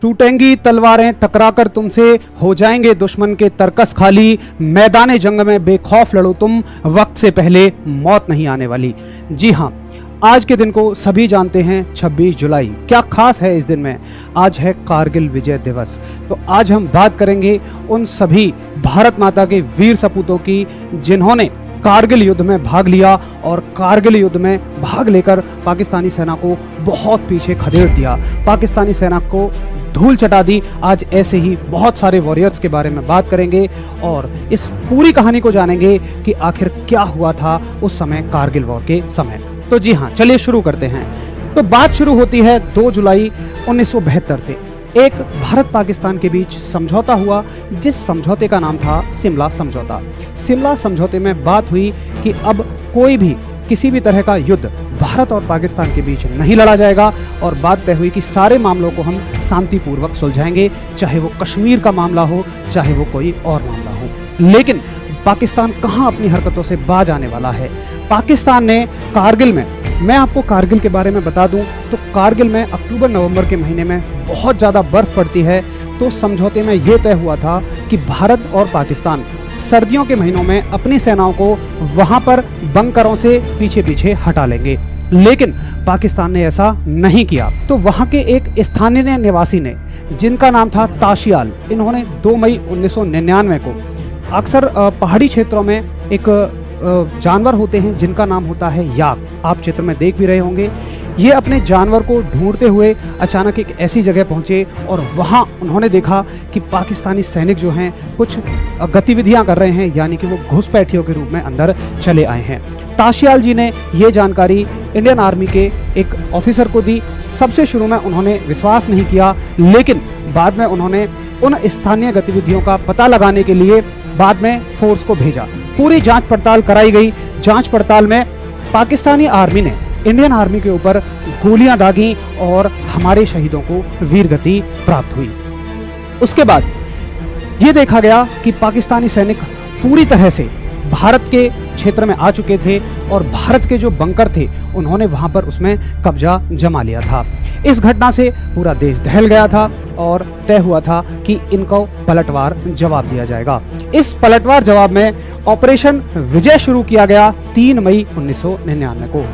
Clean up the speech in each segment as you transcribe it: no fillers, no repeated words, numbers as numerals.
टूटेंगी तलवारें टकराकर तुमसे, हो जाएंगे दुश्मन के तरकस खाली, मैदान जंग में बेखौफ लड़ो तुम, वक्त से पहले मौत नहीं आने वाली। जी हाँ, आज के दिन को सभी जानते हैं 26 जुलाई। क्या खास है इस दिन में? आज है कारगिल विजय दिवस। तो आज हम बात करेंगे उन सभी भारत माता के वीर सपूतों की जिन्होंने कारगिल युद्ध में भाग लिया और कारगिल युद्ध में भाग लेकर पाकिस्तानी सेना को बहुत पीछे खदेड़ दिया, पाकिस्तानी सेना को धूल चटा दी। आज ऐसे ही बहुत सारे वॉरियर्स के बारे में बात करेंगे और इस पूरी कहानी को जानेंगे कि आखिर क्या हुआ था उस समय कारगिल वॉर के समय। तो जी हाँ, चलिए शुरू करते हैं। तो बात शुरू होती है 2 जुलाई 1972 से। एक भारत पाकिस्तान के बीच समझौता हुआ, जिस समझौते का नाम था शिमला समझौता। शिमला समझौते में बात हुई कि अब कोई भी किसी भी तरह का युद्ध भारत और पाकिस्तान के बीच नहीं लड़ा जाएगा और बात तय हुई कि सारे मामलों को हम शांतिपूर्वक सुलझाएंगे, चाहे वो कश्मीर का मामला हो, चाहे वो कोई और मामला हो। लेकिन पाकिस्तान कहां अपनी हरकतों से बाज आने वाला है। पाकिस्तान ने कारगिल में, मैं आपको कारगिल के बारे में बता दूं तो कारगिल में अक्टूबर नवंबर के महीने में बहुत ज़्यादा बर्फ़ पड़ती है। तो समझौते में ये तय हुआ था कि भारत और पाकिस्तान सर्दियों के महीनों में अपनी सेनाओं को वहाँ पर बंकरों से पीछे पीछे हटा लेंगे, लेकिन पाकिस्तान ने ऐसा नहीं किया। तो वहाँ के एक स्थानीय निवासी ने, जिनका नाम था ताशियाल, इन्होंने 2 मई 1999 को, अक्सर पहाड़ी क्षेत्रों में एक जानवर होते हैं जिनका नाम होता है याक, आप चित्र में देख भी रहे होंगे। ये अपने जानवर को ढूंढते हुए अचानक एक ऐसी जगह पहुंचे और वहां उन्होंने देखा कि पाकिस्तानी सैनिक जो हैं कुछ गतिविधियां कर रहे हैं, यानी कि वो घुसपैठियों के रूप में अंदर चले आए हैं। ताशियाल जी ने ये जानकारी इंडियन आर्मी के एक ऑफिसर को दी। सबसे शुरू में उन्होंने विश्वास नहीं किया, लेकिन बाद में उन्होंने उन स्थानीय गतिविधियों का पता लगाने के लिए बाद में फोर्स को भेजा। पूरी जांच पड़ताल कराई गई। जांच पड़ताल में पाकिस्तानी आर्मी ने इंडियन आर्मी के ऊपर गोलियां दागी और हमारे शहीदों को वीरगति प्राप्त हुई। उसके बाद ये देखा गया कि पाकिस्तानी सैनिक पूरी तरह से भारत के क्षेत्र में आ चुके थे और भारत के जो बंकर थे उन्होंने वहां पर उसमें कब्जा जमा लिया था। इस घटना से पूरा देश दहल गया था और तय हुआ था कि इनको पलटवार जवाब दिया जाएगा। इस पलटवार जवाब में ऑपरेशन विजय शुरू किया गया 3 मई 1999 को।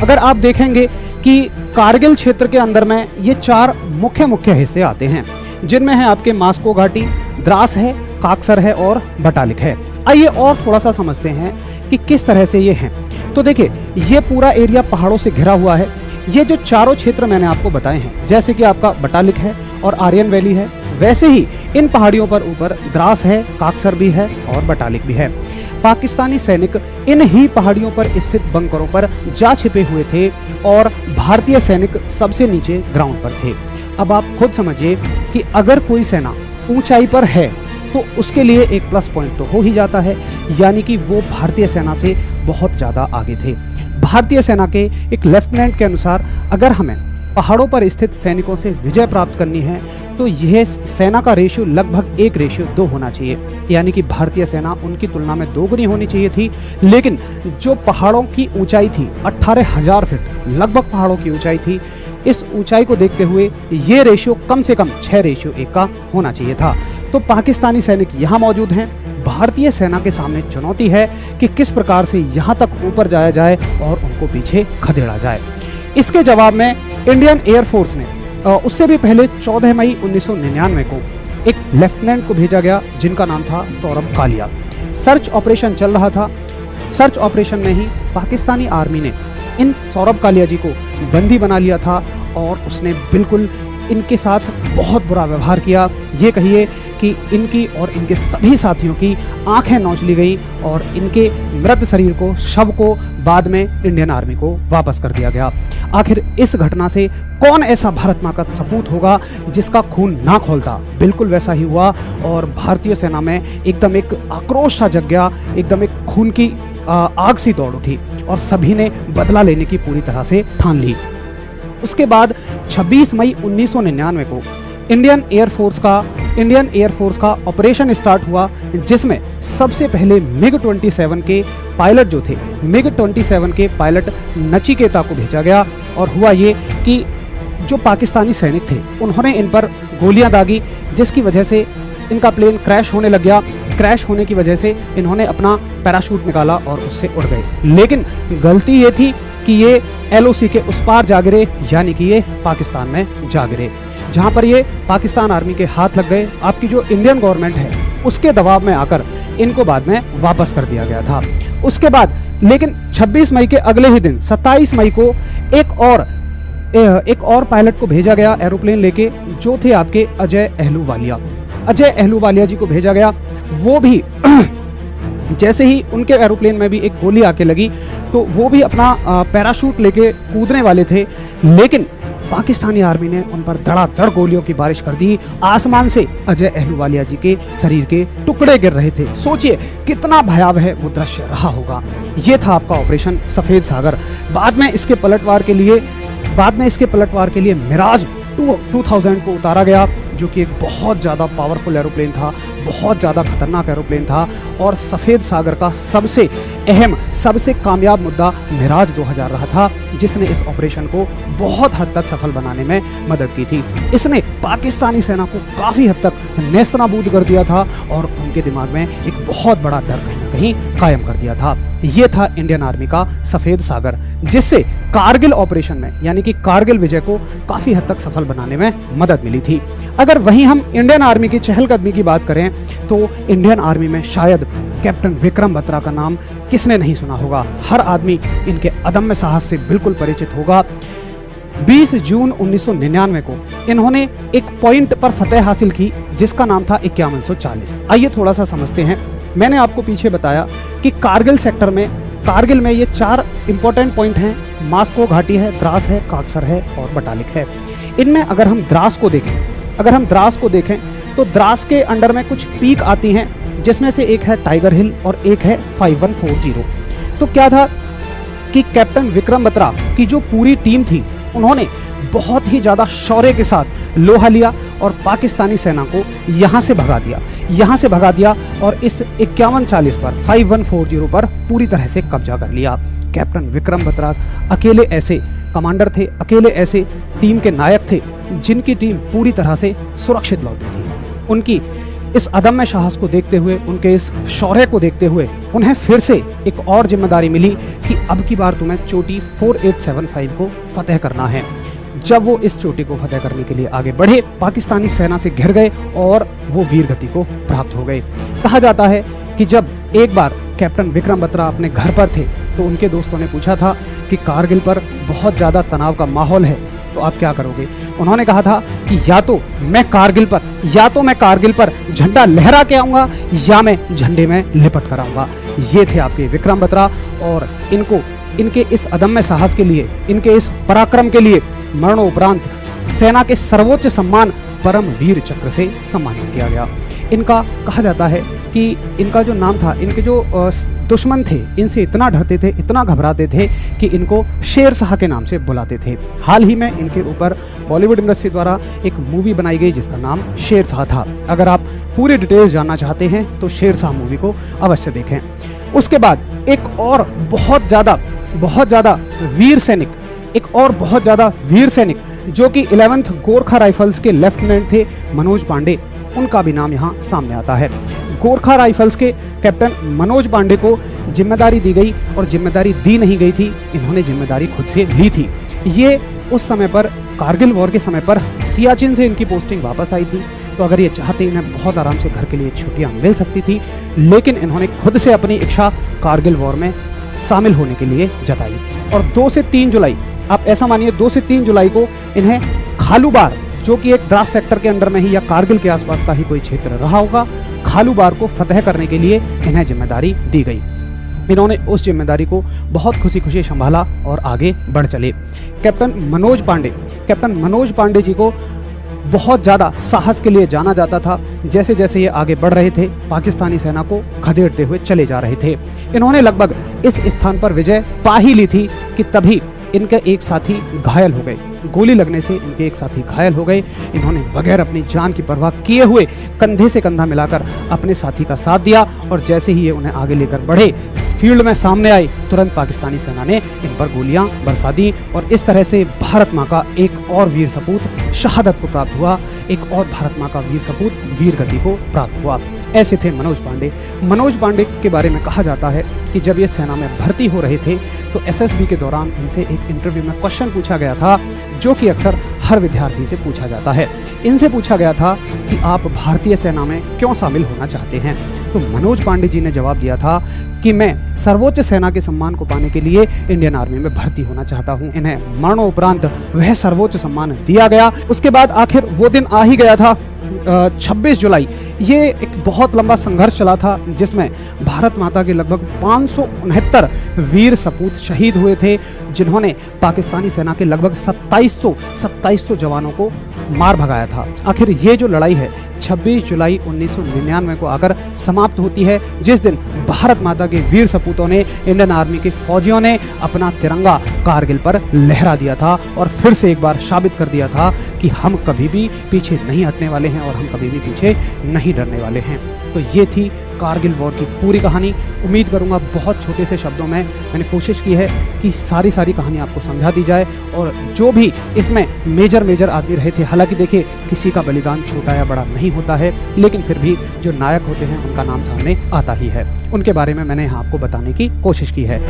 अगर आप देखेंगे कि कारगिल क्षेत्र के अंदर में ये 4 मुख्य हिस्से आते हैं, जिनमें है आपके मास्को घाटी, द्रास है, काकसर है और बटालिक है। आइए और थोड़ा सा समझते हैं कि किस तरह से ये हैं। तो देखिए, ये पूरा एरिया पहाड़ों से घिरा हुआ है। ये जो चारों क्षेत्र मैंने आपको बताए हैं, जैसे कि आपका बटालिक है और आर्यन वैली है, वैसे ही इन पहाड़ियों पर ऊपर द्रास है, काकसर भी है और बटालिक भी है। पाकिस्तानी सैनिक इन ही पहाड़ियों पर स्थित बंकरों पर जा छिपे हुए थे और भारतीय सैनिक सबसे नीचे ग्राउंड पर थे। अब आप खुद समझिए कि अगर कोई सेना ऊंचाई पर है तो उसके लिए एक प्लस पॉइंट तो हो ही जाता है, यानी कि वो भारतीय सेना से बहुत ज़्यादा आगे थे। भारतीय सेना के एक लेफ्टिनेंट के अनुसार अगर हमें पहाड़ों पर स्थित सैनिकों से विजय प्राप्त करनी है तो यह सेना का रेशियो लगभग 1:2 होना चाहिए, यानी कि भारतीय सेना उनकी तुलना में 2 गुनी होनी चाहिए थी। लेकिन जो पहाड़ों की ऊंचाई थी 18,000 फीट, लगभग पहाड़ों की ऊंचाई थी, इस ऊंचाई को देखते हुए ये रेशियो कम से कम 6:1 का होना चाहिए था। तो पाकिस्तानी सैनिक यहाँ मौजूद हैं। भारतीय सेना के सामने चुनौती है कि किस प्रकार से यहाँ तक ऊपर जाया जाए और उनको पीछे खदेड़ा जाए। इसके जवाब में इंडियन एयरफोर्स ने उससे भी पहले 14 मई 1999 को एक लेफ्टिनेंट को भेजा गया जिनका नाम था सौरभ कालिया। सर्च ऑपरेशन चल रहा था। सर्च ऑपरेशन में ही पाकिस्तानी आर्मी ने इन सौरभ कालिया जी को बंदी बना लिया था और उसने बिल्कुल इनके साथ बहुत बुरा व्यवहार किया। ये कहिए कि इनकी और इनके सभी साथियों की आंखें नोच ली गई और इनके मृत शरीर को, शव को बाद में इंडियन आर्मी को वापस कर दिया गया। आखिर इस घटना से कौन ऐसा भारत माँ का सपूत होगा जिसका खून ना खौलता? बिल्कुल वैसा ही हुआ और भारतीय सेना में एकदम एक आक्रोश सा जग गया, एकदम एक खून की आग सी दौड़ उठी और सभी ने बदला लेने की पूरी तरह से ठान ली। उसके बाद 26 मई 1999 को इंडियन एयरफोर्स का ऑपरेशन स्टार्ट हुआ, जिसमें सबसे पहले MiG-27 के पायलट जो थे, MiG-27 के पायलट नचिकेता को भेजा गया। और हुआ ये कि जो पाकिस्तानी सैनिक थे उन्होंने इन पर गोलियां दागी, जिसकी वजह से इनका प्लेन क्रैश होने लग गया। क्रैश होने की वजह से इन्होंने अपना पैराशूट निकाला और उससे उड़ गए। लेकिन गलती ये थी कि ये LOC के उस पार जा गिरे, यानी कि ये पाकिस्तान में जा गिरे, जहां पर ये पाकिस्तान आर्मी के हाथ लग गए। आपकी जो इंडियन गवर्नमेंट है उसके दबाव में आकर इनको बाद में वापस कर दिया गया था। उसके बाद लेकिन 26 मई के अगले ही दिन 27 मई को एक और पायलट को भेजा गया एरोप्लेन लेके, जो थे आपके अजय अहलूवालिया। अजय अहलूवालिया जी को भेजा गया। वो भी जैसे ही उनके एरोप्लेन में भी एक गोली आके लगी तो वो भी अपना पैराशूट लेके कूदने वाले थे, लेकिन पाकिस्तानी आर्मी ने उन पर धड़ाधड़ गोलियों की बारिश कर दी। आसमान से अजय अहलूवालिया जी के शरीर के टुकड़े गिर रहे थे। सोचिए कितना भयावह वो दृश्य रहा होगा। ये था आपका ऑपरेशन सफेद सागर। बाद में इसके पलटवार के लिए मिराज 2000 को उतारा गया, जो कि एक बहुत ज़्यादा पावरफुल एरोप्लेन था, बहुत ज़्यादा खतरनाक एरोप्लेन था। और सफ़ेद सागर का सबसे अहम, सबसे कामयाब मुद्दा मिराज 2000 रहा था, जिसने इस ऑपरेशन को बहुत हद तक सफल बनाने में मदद की थी। इसने पाकिस्तानी सेना को काफ़ी हद तक नेस्तनाबूद कर दिया था और उनके दिमाग में एक बहुत बड़ा डर कहीं ना कहीं कायम कर दिया था। ये था इंडियन आर्मी का सफ़ेद सागर, जिससे कारगिल ऑपरेशन में, यानी कि कारगिल विजय को काफ़ी हद तक सफल बनाने में मदद मिली थी। अगर वहीं हम इंडियन आर्मी की चहलकदमी की बात करें तो इंडियन आर्मी में शायद कैप्टन विक्रम बत्रा का नाम किसने नहीं सुना होगा। हर आदमी इनके अदम्य साहस से बिल्कुल परिचित होगा। 20 जून 1999 को इन्होंने एक पॉइंट पर फतेह हासिल की, जिसका नाम था 5140। आइए थोड़ा सा समझते हैं। मैंने आपको पीछे बताया कि कारगिल सेक्टर में, कारगिल में ये 4 इंपॉर्टेंट पॉइंट हैं। मास्को घाटी है, द्रास है, काकसर है और बटालिक है। इनमें अगर हम द्रास को देखें तो द्रास के अंडर में कुछ पीक आती हैं, जिसमें से एक है टाइगर हिल और एक है 5140। तो क्या था कि कैप्टन विक्रम बत्रा की जो पूरी टीम थी, उन्होंने बहुत ही ज़्यादा शौर्य के साथ लोहा लिया और पाकिस्तानी सेना को यहाँ से भगा दिया और इस 5140 पर, 5140 पर पूरी तरह से कब्जा कर लिया। कैप्टन विक्रम बत्रा अकेले ऐसे कमांडर थे, अकेले ऐसे टीम के नायक थे, जिनकी टीम पूरी तरह से सुरक्षित लौटी थी। उनकी इस अदम्य साहस को देखते हुए, उनके इस शौर्य को देखते हुए, उन्हें फिर से एक और जिम्मेदारी मिली कि अब की बार तुम्हें चोटी 4875 को फतेह करना है। जब वो इस चोटी को फतेह करने के लिए आगे बढ़े, पाकिस्तानी सेना से घिर गए और वो वीर गति को प्राप्त हो गए। कहा जाता है कि जब एक बार कैप्टन विक्रम बत्रा अपने घर पर थे तो उनके दोस्तों ने पूछा था कि कारगिल पर बहुत ज़्यादा तनाव का माहौल है, तो आप क्या करोगे। उन्होंने कहा था कि या तो मैं कारगिल पर झंडा लहरा के आऊँगा या मैं झंडे में लिपट कर आऊँगा। ये थे आपके विक्रम बत्रा और इनके इस अदम्य साहस के लिए, इनके इस पराक्रम के लिए मरणोपरांत सेना के सर्वोच्च सम्मान परम वीर चक्र से सम्मानित किया गया। इनका कहा जाता है कि इनका जो नाम था, इनके जो दुश्मन थे इनसे इतना डरते थे, इतना घबराते थे कि इनको शेर शाह के नाम से बुलाते थे। हाल ही में इनके ऊपर बॉलीवुड इंडस्ट्री द्वारा एक मूवी बनाई गई जिसका नाम शेर शाह था। अगर आप पूरी डिटेल्स जानना चाहते हैं तो शेर शाह मूवी को अवश्य देखें। उसके बाद एक और बहुत ज़्यादा वीर सैनिक जो कि 11th गोरखा राइफल्स के लेफ्टिनेंट थे, मनोज पांडे, उनका भी नाम यहाँ सामने आता है। गोरखा राइफल्स के कैप्टन मनोज पांडे को जिम्मेदारी दी गई और जिम्मेदारी दी नहीं गई थी, इन्होंने जिम्मेदारी खुद से ली थी। ये उस समय पर, कारगिल वॉर के समय पर सियाचिन से इनकी पोस्टिंग वापस आई थी, तो अगर ये चाहते इन्हें बहुत आराम से घर के लिए छुट्टियाँ मिल सकती थी, लेकिन इन्होंने खुद से अपनी इच्छा कारगिल वॉर में शामिल होने के लिए जताई। और 2 से 3 जुलाई, आप ऐसा मानिए 2 से 3 जुलाई को इन्हें खालूबार, जो कि एक द्रास सेक्टर के अंडर में ही या कारगिल के आसपास का ही कोई क्षेत्र रहा होगा, खालूबार को फतेह करने के लिए इन्हें जिम्मेदारी दी गई। इन्होंने उस जिम्मेदारी को बहुत खुशी संभाला और आगे बढ़ चले। कैप्टन मनोज पांडे जी को बहुत ज़्यादा साहस के लिए जाना जाता था। जैसे जैसे ये आगे बढ़ रहे थे, पाकिस्तानी सेना को खदेड़ते हुए चले जा रहे थे। इन्होंने लगभग इस स्थान पर विजय पा ही ली थी कि तभी इनके एक साथी घायल हो गए। गोली लगने से इनके एक साथी घायल हो गए। इन्होंने बगैर अपनी जान की परवाह किए हुए कंधे से कंधा मिलाकर अपने साथी का साथ दिया और जैसे ही ये उन्हें आगे लेकर बढ़े, फील्ड में सामने आए, तुरंत पाकिस्तानी सेना ने इन पर गोलियां बरसा दी और इस तरह से भारत माँ का एक और वीर सपूत शहादत को प्राप्त हुआ, एक और भारत माँ का वीर सपूत वीर गति को प्राप्त हुआ। ऐसे थे मनोज पांडे। मनोज पांडे के बारे में कहा जाता है कि जब ये सेना में भर्ती हो रहे थे तो एसएसबी के दौरान इनसे एक इंटरव्यू में क्वेश्चन पूछा गया था, जो कि अक्सर हर विद्यार्थी से पूछा जाता है। इनसे पूछा गया था कि आप भारतीय सेना में क्यों शामिल होना चाहते हैं। तो मनोज पांडे जी ने जवाब दिया था कि मैं सर्वोच्च सेना के सम्मान को पाने के लिए इंडियन आर्मी में भर्ती होना चाहता हूं। इन्हें मरणोपरांत वह सर्वोच्च सम्मान दिया गया। उसके बाद आखिर वो दिन आ ही गया था, 26 जुलाई। ये एक बहुत लंबा संघर्ष चला था जिसमें भारत माता के लगभग 569 वीर सपूत शहीद हुए थे, जिन्होंने पाकिस्तानी सेना के लगभग 2700 जवानों को मार भगाया था। आखिर ये जो लड़ाई है 26 जुलाई 1999 को आकर समाप्त होती है, जिस दिन भारत माता के वीर सपूतों ने, इंडियन आर्मी के फौजियों ने अपना तिरंगा कारगिल पर लहरा दिया था और फिर से एक बार साबित कर दिया था कि हम कभी भी पीछे नहीं हटने वाले हैं और हम कभी भी पीछे नहीं डरने वाले हैं। तो ये थी कारगिल वॉर की पूरी कहानी। उम्मीद करूंगा बहुत छोटे से शब्दों में मैंने कोशिश की है कि सारी कहानी आपको समझा दी जाए और जो भी इसमें मेजर आदमी रहे थे, हालांकि देखिए किसी का बलिदान छोटा या बड़ा नहीं होता है, लेकिन फिर भी जो नायक होते हैं उनका नाम सामने आता ही है। उनके बारे में मैंने यहाँ आपको बताने की कोशिश की है।